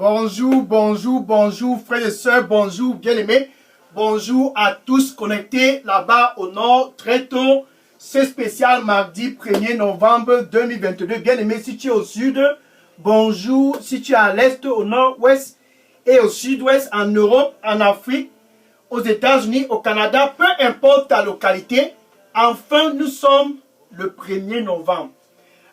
Bonjour, bonjour, bonjour, frères et sœurs, bonjour, bien-aimés. Bonjour à tous connectés là-bas au nord, très tôt. C'est spécial mardi 1er novembre 2022. Bien-aimés, si tu es au sud, bonjour. Si tu es à l'est, au nord-ouest et au sud-ouest, en Europe, en Afrique, aux États-Unis, au Canada, peu importe ta localité, enfin nous sommes le 1er novembre.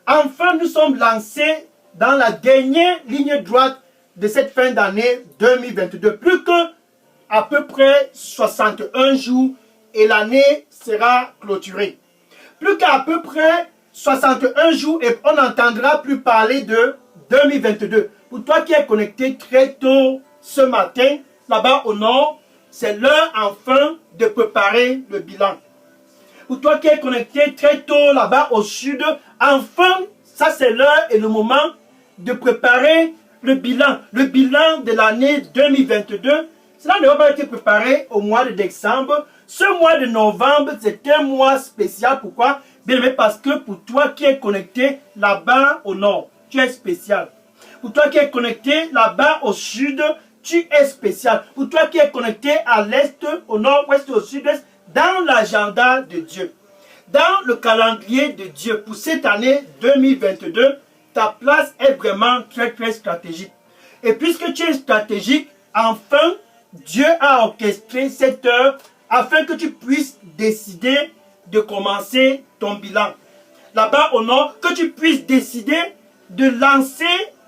Enfin nous sommes lancés dans la dernière ligne droite de cette fin d'année 2022. Plus que à peu près 61 jours et l'année sera clôturée. Plus qu'à peu près 61 jours et on n'entendra plus parler de 2022. Pour toi qui es connecté très tôt ce matin, là-bas au nord, c'est l'heure enfin de préparer le bilan. Pour toi qui es connecté très tôt là-bas au sud, enfin, ça c'est l'heure et le moment de préparer le bilan de l'année 2022. Cela ne va pas être préparé au mois de décembre. Ce mois de novembre, c'est un mois spécial. Pourquoi? Bien aimé, parce que pour toi qui es connecté là-bas au nord, tu es spécial. Pour toi qui es connecté là-bas au sud, tu es spécial. Pour toi qui es connecté à l'est, au nord-ouest, au sud-est, dans l'agenda de Dieu, dans le calendrier de Dieu, pour cette année 2022, ta place est vraiment très très stratégique. Et puisque tu es stratégique, enfin, Dieu a orchestré cette heure afin que tu puisses décider de commencer ton bilan. Là-bas au nord, que tu puisses décider de lancer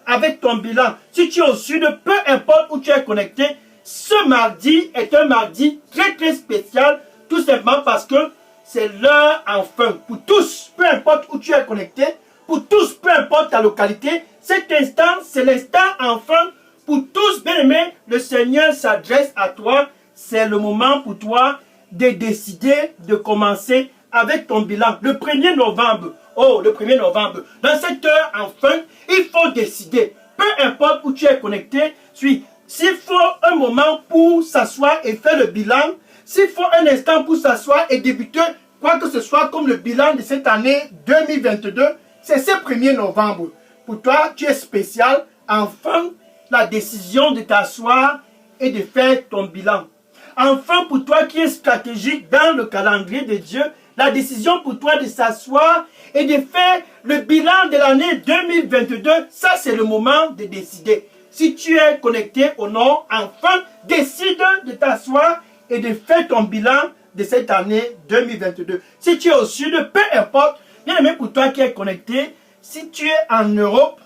avec ton bilan. Si tu es au sud, peu importe où tu es connecté, ce mardi est un mardi très très spécial, tout simplement parce que c'est l'heure enfin. Pour tous, peu importe où tu es connecté, pour tous, peu importe ta localité, cet instant, c'est l'instant enfin. Pour tous, bien-aimés, le Seigneur s'adresse à toi. C'est le moment pour toi de décider de commencer avec ton bilan. Le 1er novembre, le 1er novembre, dans cette heure, enfin, il faut décider. Peu importe où tu es connecté, s'il faut un moment pour s'asseoir et faire le bilan, s'il faut un instant pour s'asseoir et débuter, quoi que ce soit comme le bilan de cette année 2022, c'est ce 1er novembre. Pour toi, tu es spécial. Enfin, la décision de t'asseoir et de faire ton bilan. Enfin, pour toi qui es stratégique dans le calendrier de Dieu, la décision pour toi de s'asseoir et de faire le bilan de l'année 2022, ça c'est le moment de décider. Si tu es connecté au nord, enfin, décide de t'asseoir et de faire ton bilan de cette année 2022. Si tu es au sud, peu importe, bien aimé pour toi qui es connecté, si tu es en Europe,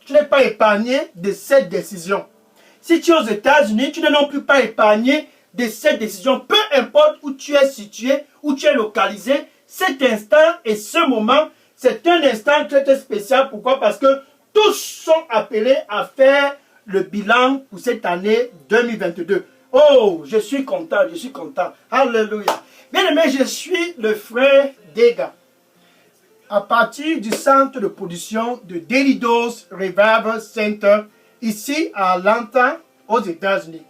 tu n'es pas épargné de cette décision. Si tu es aux États-Unis, tu n'es non plus pas épargné de cette décision. Peu importe où tu es situé, où tu es localisé, cet instant et ce moment, c'est un instant très, très spécial. Pourquoi? Parce que tous sont appelés à faire le bilan pour cette année 2022. Oh, je suis content, je suis content. Alléluia. Bien aimé, je suis le frère Dega. À partir du centre de production de Daily Dose Revival Center, ici à Atlanta, aux États-Unis.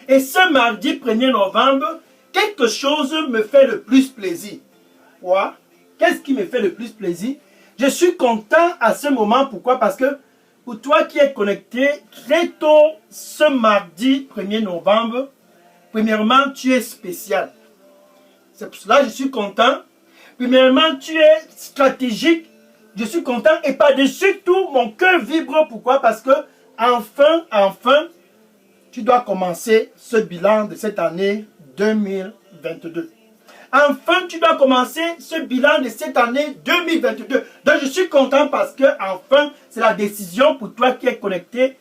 Et ce mardi 1er novembre, quelque chose me fait le plus plaisir. Quoi? Qu'est-ce qui me fait le plus plaisir? Je suis content à ce moment. Pourquoi? Parce que pour toi qui es connecté très tôt ce mardi 1er novembre, premièrement, tu es spécial. C'est pour cela que je suis content. Premièrement, tu es stratégique. Je suis content et par-dessus tout, mon cœur vibre. Pourquoi? Parce que enfin, tu dois commencer ce bilan de cette année 2022. Enfin, tu dois commencer ce bilan de cette année 2022. Donc, je suis content parce que, enfin, c'est la décision pour toi qui es connecté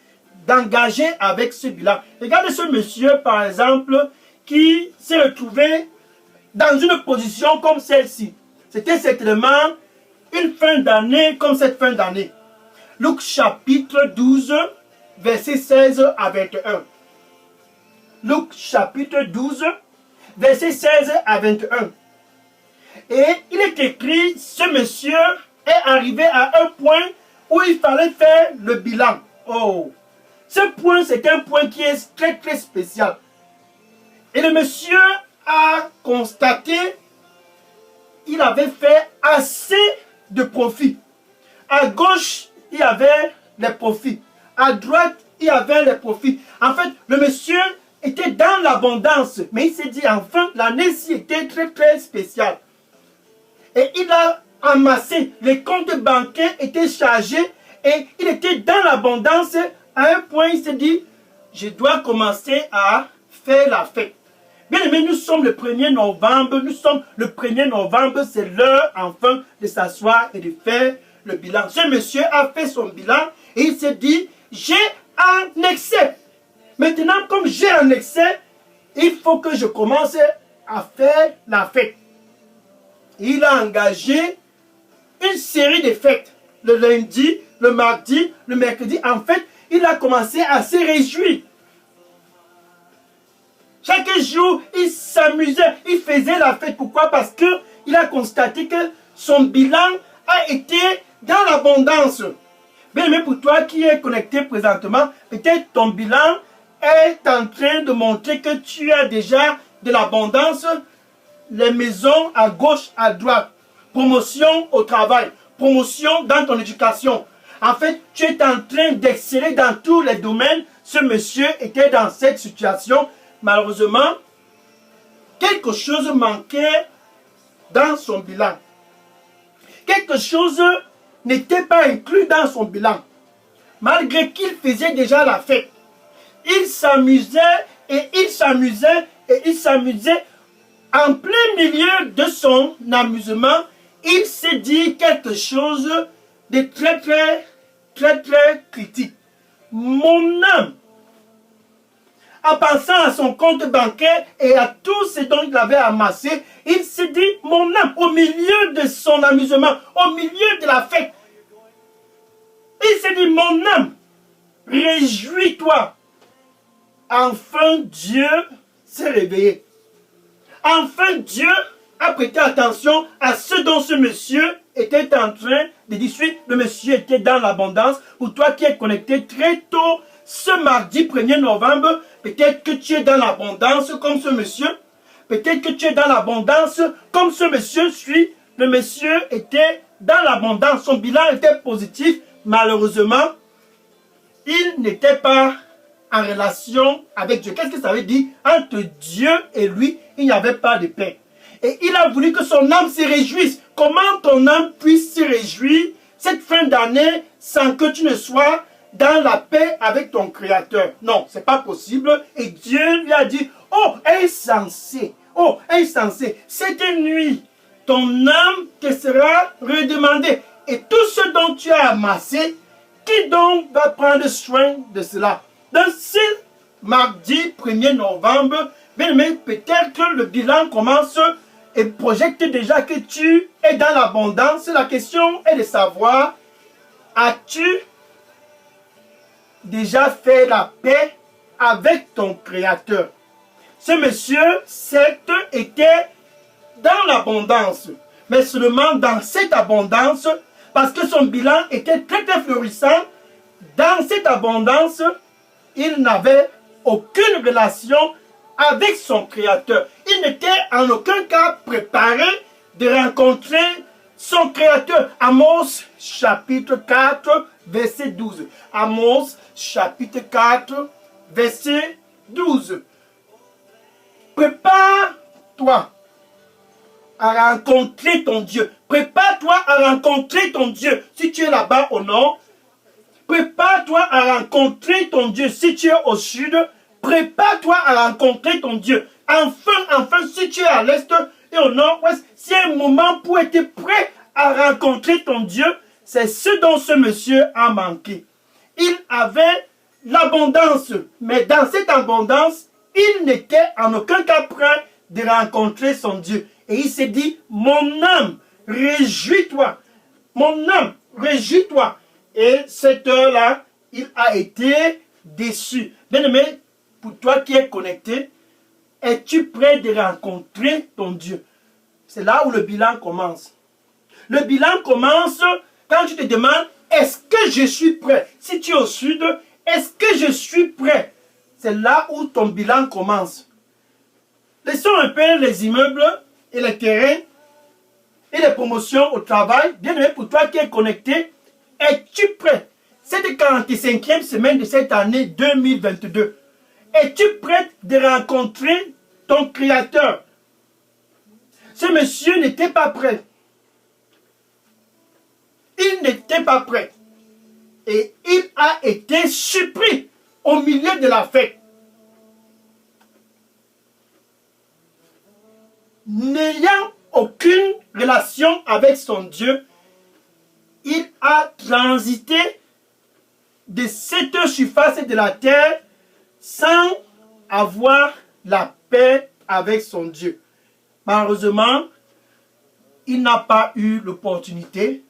d'engager avec ce bilan. Regardez ce monsieur, par exemple, qui s'est retrouvé dans une position comme celle-ci. C'était certainement une fin d'année comme cette fin d'année. Luc chapitre 12, verset 16 à 21. Luc chapitre 12, verset 16 à 21. Et il est écrit, ce monsieur est arrivé à un point où il fallait faire le bilan. Oh, ce point, c'est un point qui est très très spécial. Et le monsieur a constaté qu'il avait fait assez de profit. À gauche, il y avait les profits. À droite, il y avait les profits. En fait, le monsieur était dans l'abondance. Mais il s'est dit, enfin, l'année-ci était très, très spéciale. Et il a amassé. Les comptes bancaires étaient chargés. Et il était dans l'abondance. À un point, il s'est dit, je dois commencer à faire la fête. Bien aimé, nous sommes le 1er novembre. Nous sommes le 1er novembre. C'est l'heure, enfin, de s'asseoir et de faire le bilan. Ce monsieur a fait son bilan et il s'est dit, j'ai un excès. Maintenant, comme j'ai un excès, il faut que je commence à faire la fête. Il a engagé une série de fêtes. Le lundi, le mardi, le mercredi. En fait, il a commencé à se réjouir. Chaque jour, il s'amusait, il faisait la fête. Pourquoi? Parce qu'il a constaté que son bilan a été dans l'abondance. Bien aimé, pour toi qui es connecté présentement, peut-être ton bilan est en train de montrer que tu as déjà de l'abondance. Les maisons à gauche, à droite. Promotion au travail. Promotion dans ton éducation. En fait, tu es en train d'exceller dans tous les domaines. Ce monsieur était dans cette situation. Malheureusement, quelque chose manquait dans son bilan. Quelque chose n'était pas inclus dans son bilan. Malgré qu'il faisait déjà la fête. Il s'amusait et il s'amusait et il s'amusait. En plein milieu de son amusement, il s'est dit quelque chose de très critique. Mon âme, en pensant à son compte bancaire et à tout ce dont il avait amassé, il s'est dit, mon âme, au milieu de son amusement, au milieu de la fête, il s'est dit, mon âme, réjouis-toi. Enfin, Dieu s'est réveillé. Enfin, Dieu a prêté attention à ce dont ce monsieur était en train de dire. Le monsieur était dans l'abondance. Pour toi qui es connecté très tôt, ce mardi 1er novembre, peut-être que tu es dans l'abondance comme ce monsieur. Peut-être que tu es dans l'abondance comme ce monsieur suit. Le monsieur était dans l'abondance. Son bilan était positif. Malheureusement, il n'était pas en relation avec Dieu. Qu'est-ce que ça veut dire? Entre Dieu et lui, il n'y avait pas de paix. Et il a voulu que son âme se réjouisse. Comment ton âme puisse se réjouir cette fin d'année sans que tu ne sois dans la paix avec ton Créateur? Non, c'est pas possible. Et Dieu lui a dit, oh, insensé, cette nuit, ton âme te sera redemandée. Et tout ce dont tu as amassé, qui donc va prendre soin de cela? Donc, ce mardi 1er novembre, bien aimé, peut-être que le bilan commence et projette déjà que tu es dans l'abondance. La question est de savoir, as-tu déjà fait la paix avec ton Créateur? Ce monsieur, certes, était dans l'abondance, mais seulement dans cette abondance, parce que son bilan était très florissant. Dans cette abondance, il n'avait aucune relation avec son Créateur. Il n'était en aucun cas préparé de rencontrer son Créateur. Amos chapitre 4, verset 12. Amos chapitre 4, verset 12. Prépare-toi à rencontrer ton Dieu. Prépare-toi à rencontrer ton Dieu. Si tu es là-bas au nord, prépare-toi à rencontrer ton Dieu. Si tu es au sud, prépare-toi à rencontrer ton Dieu. Enfin, si tu es à l'est et au nord-ouest, c'est un moment pour être prêt à rencontrer ton Dieu. C'est ce dont ce monsieur a manqué. Il avait l'abondance, mais dans cette abondance, il n'était en aucun cas prêt de rencontrer son Dieu. Et il s'est dit, mon âme, réjouis-toi. Mon âme, réjouis-toi. Et cette heure-là, il a été déçu. Bien-aimé, pour toi qui es connecté, es-tu prêt de rencontrer ton Dieu? C'est là où le bilan commence. Le bilan commence quand tu te demandes, est-ce que je suis prêt? Si tu es au sud, est-ce que je suis prêt? C'est là où ton bilan commence. Laissons un peu les immeubles et les terrains et les promotions au travail. Bien aimé, pour toi qui es connecté, es-tu prêt? cette 45e semaine de cette année 2022, es-tu prête de rencontrer ton Créateur? Ce monsieur n'était pas prêt. Il n'était pas prêt. Et il a été surpris au milieu de la fête. N'ayant aucune relation avec son Dieu, il a transité de cette surface de la terre sans avoir la paix avec son Dieu. Malheureusement, il n'a pas eu l'opportunité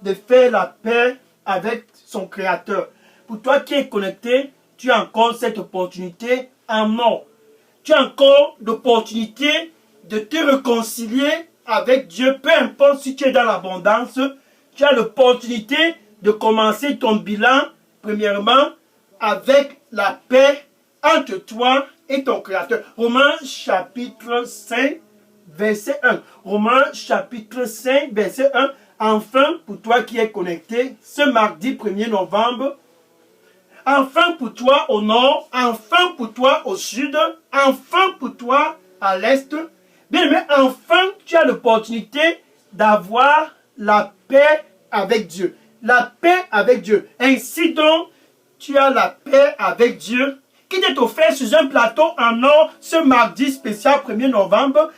de faire la paix avec son Créateur. Pour toi qui es connecté, tu as encore cette opportunité en mort. Tu as encore l'opportunité de te réconcilier avec Dieu, peu importe si tu es dans l'abondance. Tu as l'opportunité de commencer ton bilan, premièrement, avec la paix entre toi et ton Créateur. Romains chapitre 5, verset 1. Romains chapitre 5, verset 1. Enfin, pour toi qui es connecté, ce mardi 1er novembre, enfin pour toi au nord, enfin pour toi au sud, enfin pour toi à l'est, bien aimé, enfin tu as l'opportunité d'avoir la paix avec Dieu. La paix avec Dieu. Ainsi donc, tu as la paix avec Dieu qui t'est offerte sur un plateau en or ce mardi spécial 1er novembre.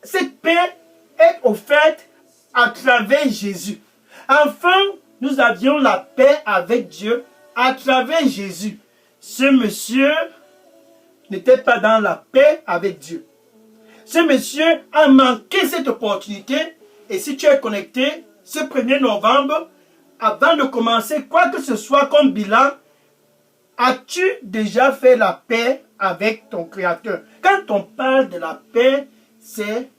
Cette paix est offerte à travers Jésus. Enfin, nous avions la paix avec Dieu à travers Jésus. Ce monsieur n'était pas dans la paix avec Dieu. Ce monsieur a manqué cette opportunité. Et si tu es connecté ce 1er novembre, avant de commencer quoi que ce soit comme bilan, as-tu déjà fait la paix avec ton Créateur? Quand on parle de la paix, c'est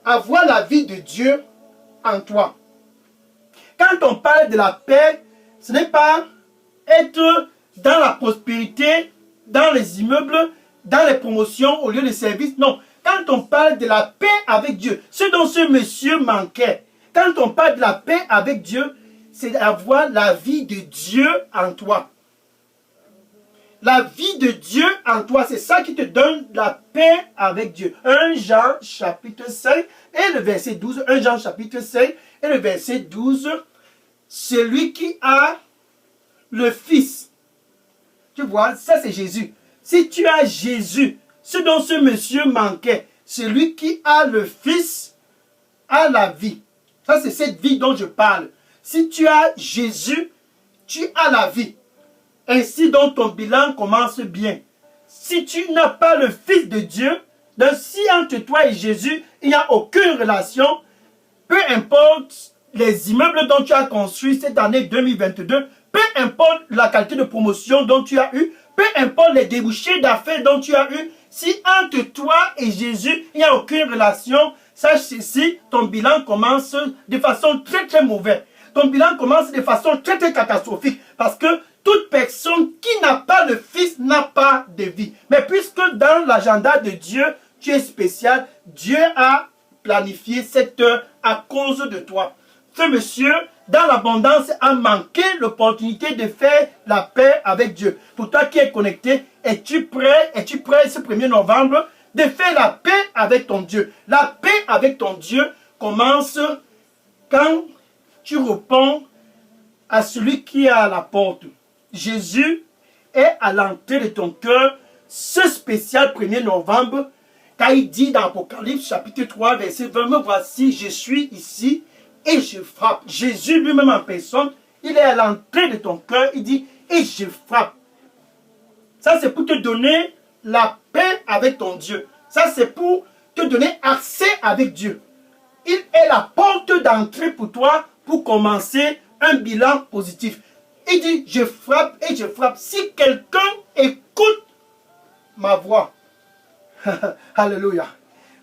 avoir la vie de Dieu en toi. Quand on parle de la paix, ce n'est pas être dans la prospérité, dans les immeubles, dans les promotions au lieu de service. Non. Quand on parle de la paix avec Dieu, ce dont ce monsieur manquait, quand on parle de la paix avec Dieu, c'est d'avoir la vie de Dieu en toi. La vie de Dieu en toi, c'est ça qui te donne la paix avec Dieu. 1 Jean chapitre 5 et le verset 12. 1 Jean chapitre 5 et le verset 12. Celui qui a le Fils. Tu vois, ça c'est Jésus. Si tu as Jésus, ce dont ce monsieur manquait, celui qui a le Fils a la vie. Ça c'est cette vie dont je parle. Si tu as Jésus, tu as la vie. Ainsi donc ton bilan commence bien. Si tu n'as pas le Fils de Dieu, donc si entre toi et Jésus, il n'y a aucune relation, peu importe les immeubles dont tu as construit cette année 2022, peu importe la qualité de promotion dont tu as eu, peu importe les débouchés d'affaires dont tu as eu, si entre toi et Jésus, il n'y a aucune relation, sache ceci, ton bilan commence de façon très très mauvaise. Ton bilan commence de façon très très catastrophique. Parce que toute personne qui n'a pas le Fils n'a pas de vie. Mais puisque dans l'agenda de Dieu, tu es spécial, Dieu a planifié cette heure à cause de toi. Ce monsieur, dans l'abondance, a manqué l'opportunité de faire la paix avec Dieu. Pour toi qui es connecté, es-tu prêt ce 1er novembre de faire la paix avec ton Dieu? La paix avec ton Dieu commence quand tu réponds à celui qui est à la porte. Jésus est à l'entrée de ton cœur, ce spécial 1er novembre, quand il dit dans Apocalypse chapitre 3, verset 20, me voici, je suis ici et je frappe. Jésus lui-même en personne, il est à l'entrée de ton cœur, il dit, et je frappe. Ça c'est pour te donner la paix avec ton Dieu. Ça c'est pour te donner accès avec Dieu. Il est la porte d'entrée pour toi pour commencer un bilan positif. Il dit, je frappe et je frappe. Si quelqu'un écoute ma voix, alléluia,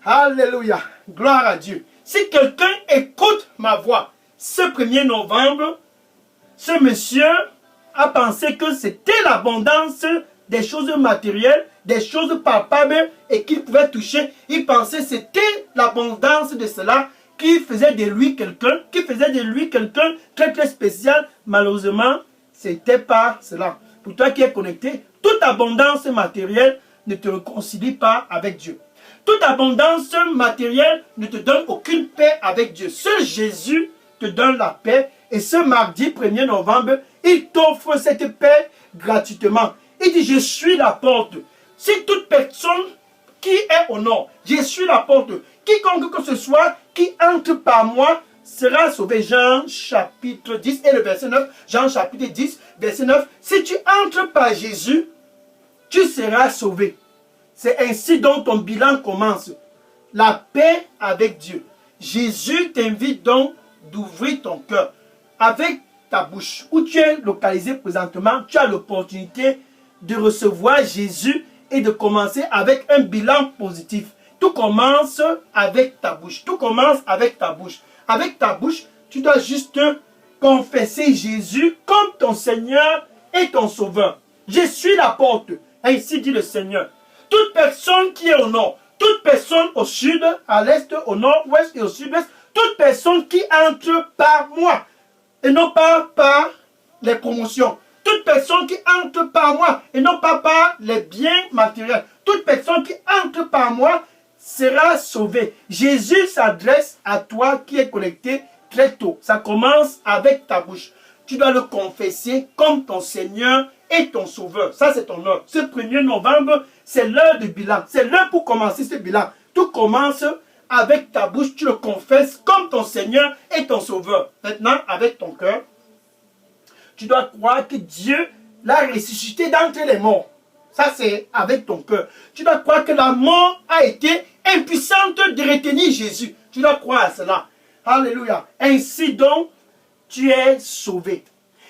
alléluia, gloire à Dieu. Si quelqu'un écoute ma voix, ce 1er novembre, ce monsieur a pensé que c'était l'abondance des choses matérielles, des choses palpables et qu'il pouvait toucher. Il pensait que c'était l'abondance de cela qui faisait de lui quelqu'un, très très spécial. Malheureusement, C'était pas cela. Pour toi qui es connecté, toute abondance matérielle ne te réconcilie pas avec Dieu. Toute abondance matérielle ne te donne aucune paix avec Dieu. Seul Jésus te donne la paix. Et ce mardi 1er novembre, il t'offre cette paix gratuitement. Il dit, je suis la porte. Si toute personne qui est au nord, je suis la porte. Quiconque que ce soit qui entre par moi sera sauvé. Jean chapitre 10 et le verset 9. Jean chapitre 10, verset 9. Si tu entres par Jésus, tu seras sauvé. C'est ainsi dont ton bilan commence. La paix avec Dieu. Jésus t'invite donc d'ouvrir ton cœur. Avec ta bouche, où tu es localisé présentement, tu as l'opportunité de recevoir Jésus et de commencer avec un bilan positif. Tout commence avec ta bouche. Tout commence avec ta bouche. Avec ta bouche, tu dois juste confesser Jésus comme ton Seigneur et ton Sauveur. Je suis la porte. Ainsi dit le Seigneur. Toute personne qui est au nord, toute personne au sud, à l'est, au nord-ouest et au sud-est, toute personne qui entre par moi, et non pas par les promotions. Toute personne qui entre par moi, et non pas par les biens matériels. Toute personne qui entre par moi sera sauvée. Jésus s'adresse à toi qui es connecté très tôt. Ça commence avec ta bouche. Tu dois le confesser comme ton Seigneur et ton Sauveur. Ça, c'est ton heure. Ce 1er novembre, c'est l'heure du bilan. C'est l'heure pour commencer ce bilan. Tout commence avec ta bouche. Tu le confesses comme ton Seigneur et ton Sauveur. Maintenant, avec ton cœur, tu dois croire que Dieu l'a ressuscité d'entre les morts. Ça, c'est avec ton cœur. Tu dois croire que la mort a été impuissante de retenir Jésus. Tu dois croire à cela. Alléluia. Ainsi donc, tu es sauvé.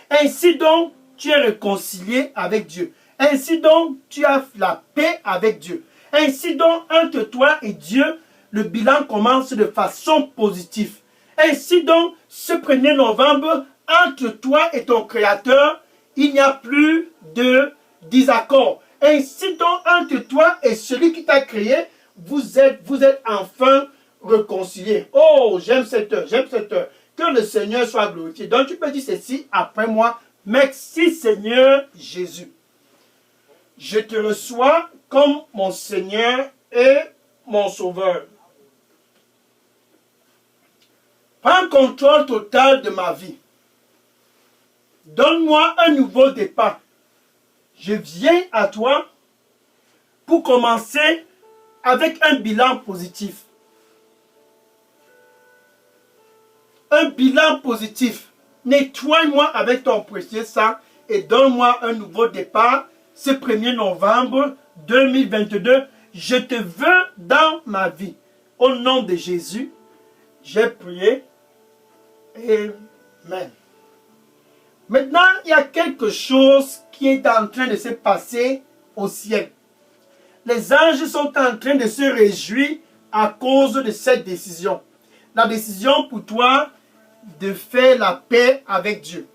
Ainsi donc, tu es réconcilié avec Dieu. Ainsi donc, tu as la paix avec Dieu. Ainsi donc, entre toi et Dieu, le bilan commence de façon positive. Ainsi donc, ce 1er novembre, entre toi et ton Créateur, il n'y a plus de désaccord. Ainsi donc, entre toi et celui qui t'a créé, vous êtes enfin réconciliés. Oh, j'aime cette heure, j'aime cette heure. Que le Seigneur soit glorifié. Donc, tu peux dire ceci après moi. Merci Seigneur Jésus. Je te reçois comme mon Seigneur et mon Sauveur. Prends contrôle total de ma vie. Donne-moi un nouveau départ. Je viens à toi pour commencer avec un bilan positif. Un bilan positif. Nettoie-moi avec ton précieux sang et donne-moi un nouveau départ ce 1er novembre 2022. Je te veux dans ma vie. Au nom de Jésus, j'ai prié. Amen. Maintenant, il y a quelque chose qui est en train de se passer au ciel. Les anges sont en train de se réjouir à cause de cette décision. La décision pour toi de faire la paix avec Dieu.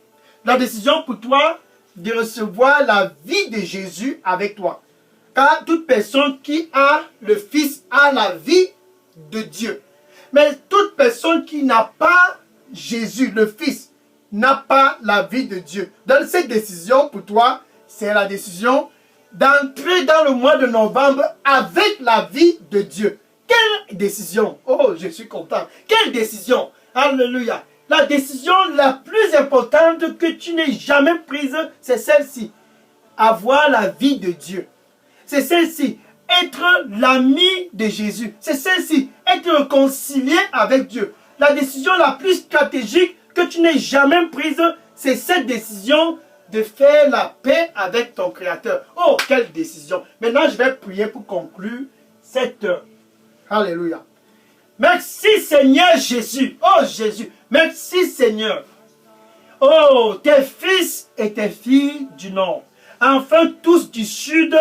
La décision pour toi de recevoir la vie de Jésus avec toi. Car toute personne qui a le Fils a la vie de Dieu. Mais toute personne qui n'a pas Jésus, le Fils, n'a pas la vie de Dieu. Donc cette décision pour toi, c'est la décision d'entrer dans le mois de novembre avec la vie de Dieu. Quelle décision! Oh, je suis content. Quelle décision! Alléluia! La décision la plus importante que tu n'aies jamais prise, c'est celle-ci. Avoir la vie de Dieu. C'est celle-ci. Être l'ami de Jésus. C'est celle-ci. Être réconcilié avec Dieu. La décision la plus stratégique que tu n'aies jamais prise, c'est cette décision de faire la paix avec ton Créateur. Oh, quelle décision! Maintenant, je vais prier pour conclure cette heure. Alléluia. Merci Seigneur Jésus. Oh Jésus. Merci Seigneur. Oh, tes fils et tes filles du nord. Enfin, tous du sud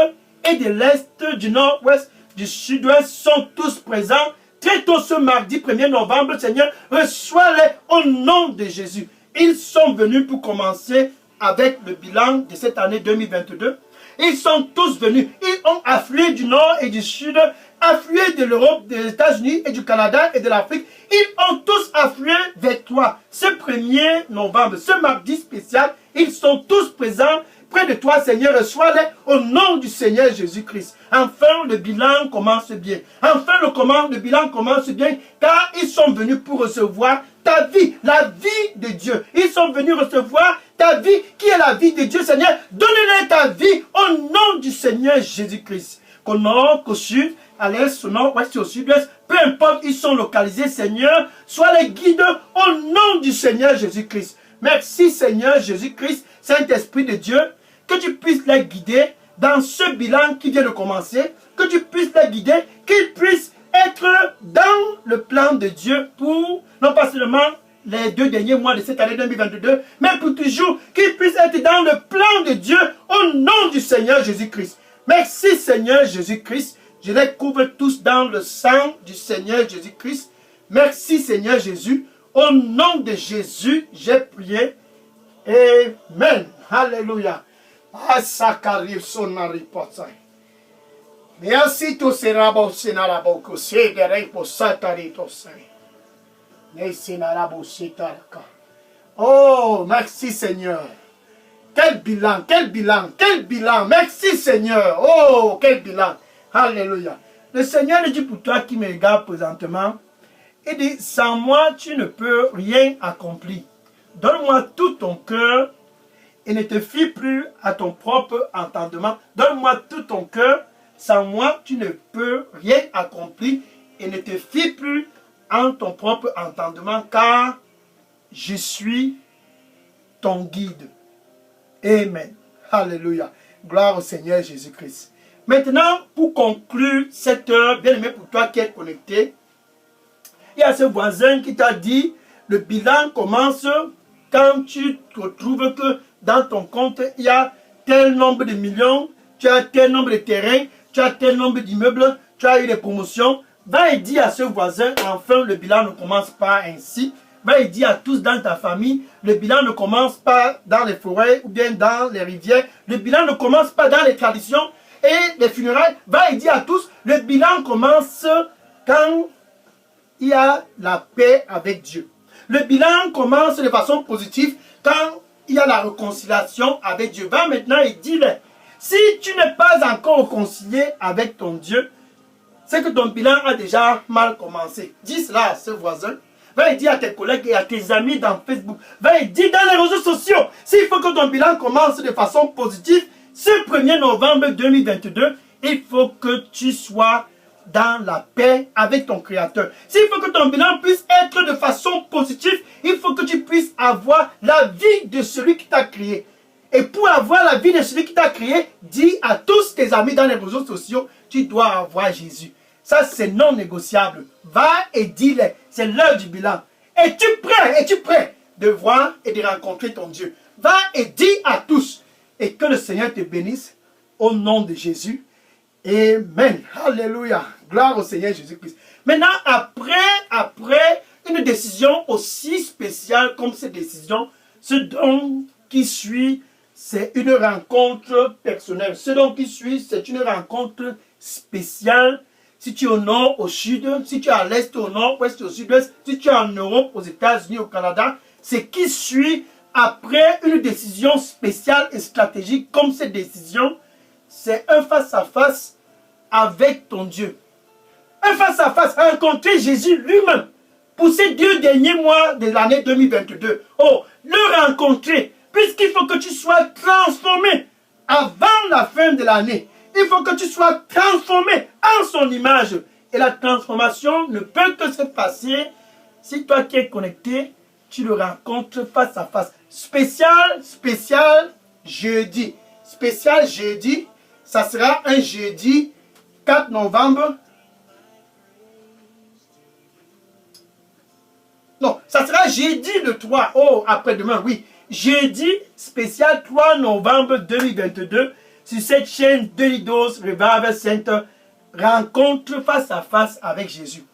et de l'est, du nord-ouest, du sud-ouest sont tous présents. Très tôt ce mardi 1er novembre, Seigneur, reçois-les au nom de Jésus. Ils sont venus pour commencer avec le bilan de cette année 2022. Ils sont tous venus. Ils ont afflué du nord et du sud afflué de l'Europe, des États-Unis et du Canada et de l'Afrique. Ils ont tous afflué vers toi. Ce 1er novembre, ce mardi spécial, ils sont tous présents près de toi, Seigneur. Reçois-les au nom du Seigneur Jésus-Christ. Enfin, le bilan commence bien. Enfin, le bilan commence bien, car ils sont venus pour recevoir ta vie, la vie de Dieu. Ils sont venus recevoir ta vie, qui est la vie de Dieu, Seigneur. Donne-leur ta vie au nom du Seigneur Jésus-Christ. Qu'au nord, qu'au sud, à l'est, au nord, ouest, au sud-ouest, peu importe, ils sont localisés, Seigneur. Sois les guides au nom du Seigneur Jésus-Christ. Merci, Seigneur Jésus-Christ, Saint-Esprit de Dieu, que tu puisses les guider dans ce bilan qui vient de commencer, que tu puisses les guider, qu'ils puissent être dans le plan de Dieu pour, non pas seulement les 2 derniers mois de cette année 2022, mais pour toujours, qu'ils puissent être dans le plan de Dieu au nom du Seigneur Jésus-Christ. Merci Seigneur Jésus-Christ, je les couvre tous dans le sang du Seigneur Jésus-Christ. Merci Seigneur Jésus, au nom de Jésus, j'ai prié. Amen. Alléluia. Merci to serabo senarabo ko sedere po satari to sai. Ne senarabo sitaraka. Oh, merci Seigneur. Quel bilan, quel bilan, quel bilan. Merci Seigneur. Oh, quel bilan. Alléluia. Le Seigneur dit pour toi qui me regarde présentement, il dit, sans moi, tu ne peux rien accomplir. Donne-moi tout ton cœur et ne te fie plus à ton propre entendement. Donne-moi tout ton cœur. Sans moi, tu ne peux rien accomplir et ne te fie plus en ton propre entendement, car je suis ton guide. Amen. Alléluia. Gloire au Seigneur Jésus-Christ. Maintenant, pour conclure cette heure, bien aimé pour toi qui es connecté, il y a ce voisin qui t'a dit, le bilan commence quand tu te trouves que dans ton compte, il y a tel nombre de millions, tu as tel nombre de terrains, tu as tel nombre d'immeubles, tu as eu des promotions. Va et dis à ce voisin, enfin le bilan ne commence pas ainsi. Va et dis à tous dans ta famille, le bilan ne commence pas dans les forêts ou bien dans les rivières. Le bilan ne commence pas dans les traditions et les funérailles. Va et dis à tous, le bilan commence quand il y a la paix avec Dieu. Le bilan commence de façon positive quand il y a la réconciliation avec Dieu. Va maintenant et dis-le. Si tu n'es pas encore réconcilié avec ton Dieu, c'est que ton bilan a déjà mal commencé. Dis cela à ce voisin. Va et dire à tes collègues et à tes amis dans Facebook. Va et dire dans les réseaux sociaux. S'il faut que ton bilan commence de façon positive, ce 1er novembre 2022, il faut que tu sois dans la paix avec ton Créateur. S'il faut que ton bilan puisse être de façon positive, il faut que tu puisses avoir la vie de celui qui t'a créé. Et pour avoir la vie de celui qui t'a créé, dis à tous tes amis dans les réseaux sociaux, tu dois avoir Jésus. Ça, c'est non négociable. Va et dis-le. C'est l'heure du bilan. Es-tu prêt de voir et de rencontrer ton Dieu? Va et dis à tous. Et que le Seigneur te bénisse au nom de Jésus. Amen. Alléluia. Gloire au Seigneur Jésus-Christ. Maintenant, après une décision aussi spéciale comme cette décision, ce don qui suit, c'est une rencontre personnelle. Ce don qui suit, c'est une rencontre spéciale. Si tu es au nord, au sud, si tu es à l'est, au nord, ouest, au sud-ouest, si tu es en Europe, aux États-Unis, au Canada, ce qui suit après une décision spéciale et stratégique comme cette décision, c'est un face-à-face avec ton Dieu. Un face-à-face, rencontrer Jésus lui-même pour ces 2 derniers mois de l'année 2022. Oh, le rencontrer, puisqu'il faut que tu sois transformé avant la fin de l'année. Il faut que tu sois transformé en son image. Et la transformation ne peut que se passer si toi qui es connecté, tu le rencontres face à face. Spécial jeudi. Spécial jeudi, ça sera un jeudi 4 novembre. Non, ça sera jeudi le 3. Oh, après-demain, oui. Jeudi spécial 3 novembre 2022. Sur cette chaîne de Lidos Revival Center, rencontre face à face avec Jésus.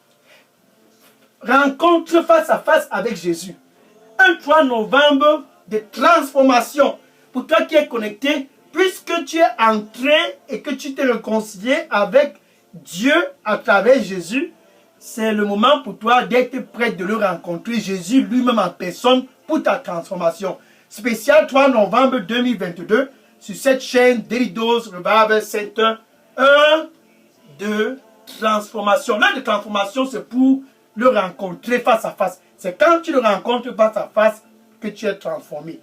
Rencontre face à face avec Jésus. Un 3 novembre de transformation. Pour toi qui es connecté, puisque tu es entré et que tu t'es réconcilié avec Dieu, à travers Jésus, c'est le moment pour toi d'être prêt de le rencontrer. Jésus lui-même en personne pour ta transformation. Spécial 3 novembre 2022 sur cette chaîne Daily Dose Revival Center. 1, 2, transformation. L'un de transformation, c'est pour le rencontrer face à face. C'est quand tu le rencontres face à face que tu es transformé.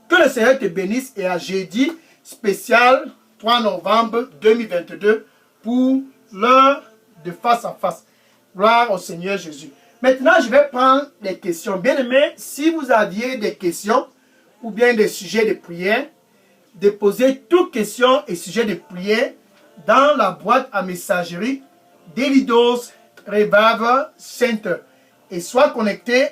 Que le Seigneur te bénisse et à jeudi spécial 3 novembre 2022 pour l'heure de face à face. Gloire au Seigneur Jésus. Maintenant, je vais prendre les questions. Bien aimés, si vous aviez des questions ou bien des sujets de prière, déposez toutes questions et sujets de prière dans la boîte à messagerie Daily Dose Revival Center. Et sois connecté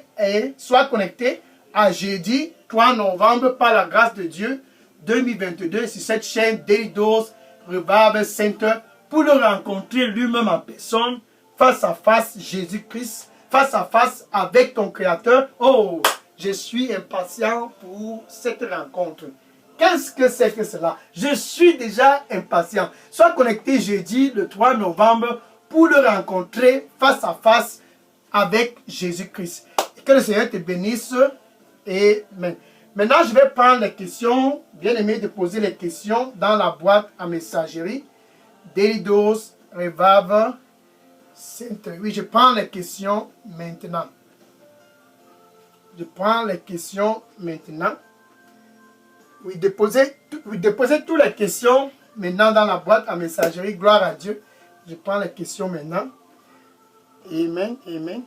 à jeudi 3 novembre par la grâce de Dieu 2022 sur cette chaîne Daily Dose Revival Center pour le rencontrer lui-même en personne, face à face, Jésus-Christ, face à face avec ton Créateur. Oh, je suis impatient pour cette rencontre. Qu'est-ce que c'est que cela? Je suis déjà impatient. Sois connecté jeudi, le 3 novembre, pour le rencontrer face à face avec Jésus-Christ. Que le Seigneur te bénisse. Amen. Maintenant, je vais prendre les questions. Bien aimé de poser les questions dans la boîte à messagerie. Daily Dose Revival Center. Oui, je prends les questions maintenant. Je prends les questions maintenant. Oui, déposez toutes les questions maintenant dans la boîte à messagerie. Gloire à Dieu. Je prends les questions maintenant. Amen. Amen.